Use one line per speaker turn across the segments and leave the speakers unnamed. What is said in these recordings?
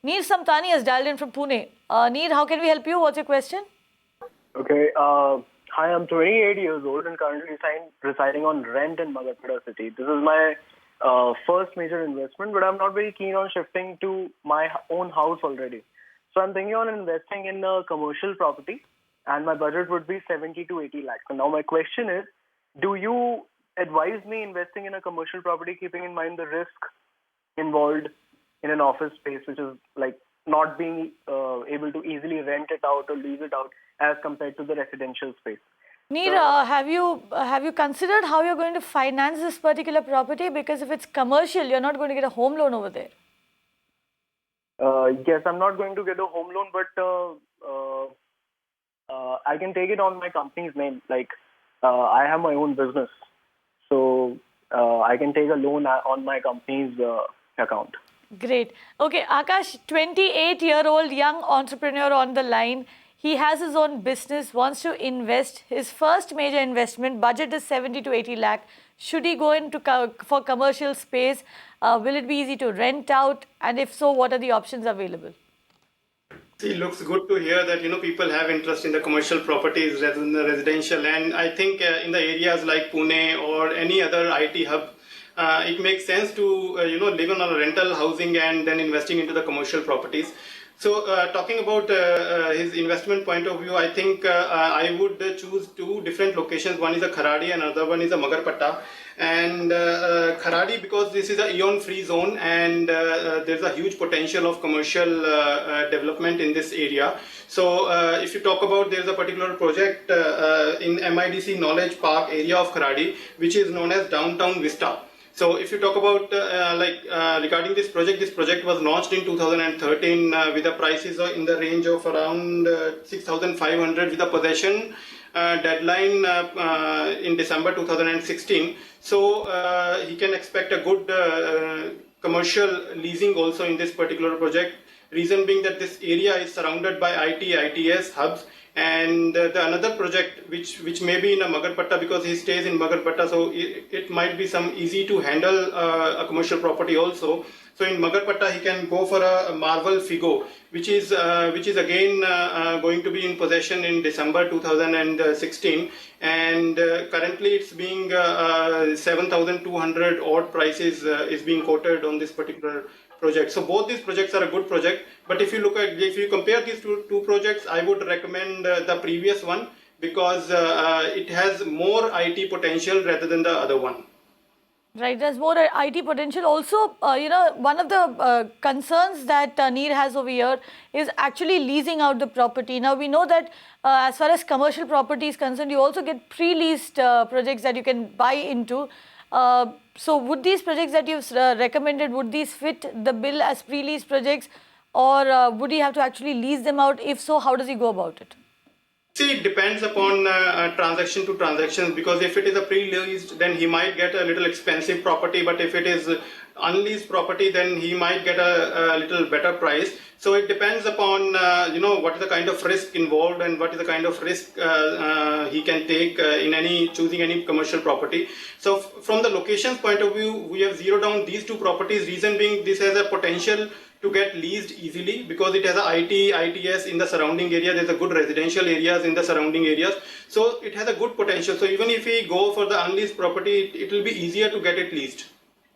Neer Samtani has dialed in from Pune. Neer, how can we help you? What's your question?
Okay. Hi, I'm 28 years old and currently residing on rent in Magadpura city. This is my first major investment, but I'm not very keen on shifting to my own house already. So I'm thinking on investing in a commercial property, and my budget would be 70 to 80 lakhs. So now my question is, do you advise me investing in a commercial property, keeping in mind the risk involved in an office space, which is like not being able to easily rent it out or lease it out as compared to the residential space?
Neer, have you considered how you're going to finance this particular property? Because if it's commercial, you're not going to get a home loan over there.
Yes, I'm not going to get a home loan, but I can take it on my company's name. Like, I have my own business, so I can take a loan on my company's account.
Great. Okay, Akash, 28-year-old young entrepreneur on the line. He has his own business, wants to invest. His first major investment, budget is 70 to 80 lakh. Should he go into for commercial space? Will it be easy to rent out? And if so, what are the options available?
It looks good to hear that people have interest in the commercial properties rather than the residential, and I think in the areas like Pune or any other IT hub, it makes sense to live on a rental housing and then investing into the commercial properties. So talking about his investment point of view, I think I would choose two different locations. One is a Kharadi and another one is a Magarpatta. And Kharadi, because this is a Eon free zone and there's a huge potential of commercial development in this area. So if you talk about, there's a particular project in MIDC Knowledge Park area of Kharadi, which is known as Downtown Vista. So if you talk about regarding this project was launched in 2013 with the prices in the range of around 6,500 with a possession deadline in December 2016. So he can expect a good commercial leasing also in this particular project. Reason being that this area is surrounded by IT, ITS hubs. And the another project which may be in a Magarpatta, because he stays in Magarpatta, so it might be some easy to handle a commercial property also. So in Magarpatta he can go for a Marvel Figo, which is again going to be in possession in December 2016, and currently it's being 7,200 odd prices is being quoted on this particular project. So both these projects are a good project, but if you compare these two projects, I would recommend the previous one, because it has more IT potential rather than the other one.
Right, there's more IT potential. Also, one of the concerns that Neer has over here is actually leasing out the property. Now, we know that as far as commercial property is concerned, you also get pre-leased projects that you can buy into. So would these projects that you've recommended, would these fit the bill as pre-leased projects, or would he have to actually lease them out? If so, how does he go about it?
See, it depends upon transaction to transactions, because if it is a pre-leased, then he might get a little expensive property, but if it is unleased property, then he might get a little better price. So it depends upon what is the kind of risk involved and what is the kind of risk he can take in choosing any commercial property. So from the locations point of view, we have zeroed down these two properties. Reason being, this has a potential to get leased easily because it has a IT, ITS in the surrounding area. There's a good residential areas in the surrounding areas. So it has a good potential. So even if we go for the unleased property, it will be easier to get it leased.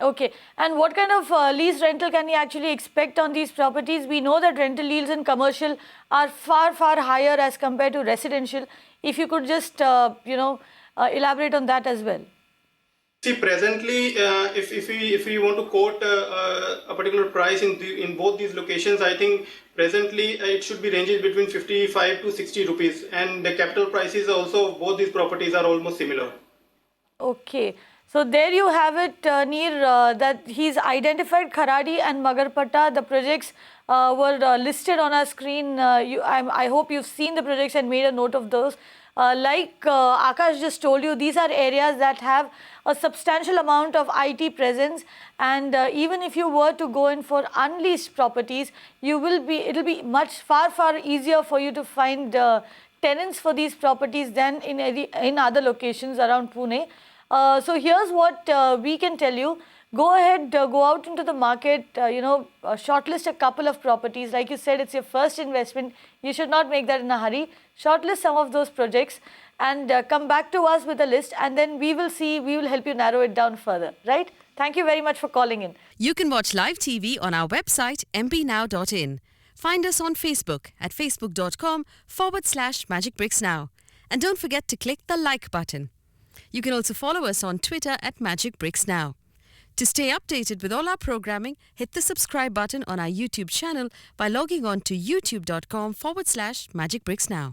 Okay. And what kind of lease rental can he actually expect on these properties? We know that rental yields in commercial are far, far higher as compared to residential. If you could just, elaborate on that as well.
See, presently, if we want to quote a particular price in both these locations, I think presently it should be ranging between 55 to 60 rupees, and the capital prices also of both these properties are almost similar.
Okay. So there you have it, Neer, that he's identified Kharadi and Magarpatta. The projects were listed on our screen. I hope you've seen the projects and made a note of those. Like Akash just told you, these are areas that have a substantial amount of IT presence, and even if you were to go in for unleased properties, it'll be far easier for you to find tenants for these properties than in other locations around Pune. So here's what we can tell you. go ahead, go out into the market, shortlist a couple of properties. Like you said, it's your first investment. You should not make that in a hurry. Shortlist some of those projects and come back to us with a list, and then we will help you narrow it down further, right? Thank you very much for calling in.
You can watch live TV on our website mbnow.in. Find us on Facebook at facebook.com/magicbricksnow. And don't forget to click the like button. You can also follow us on Twitter at magicbricksnow. To stay updated with all our programming, hit the subscribe button on our YouTube channel by logging on to youtube.com/magicbricksnow.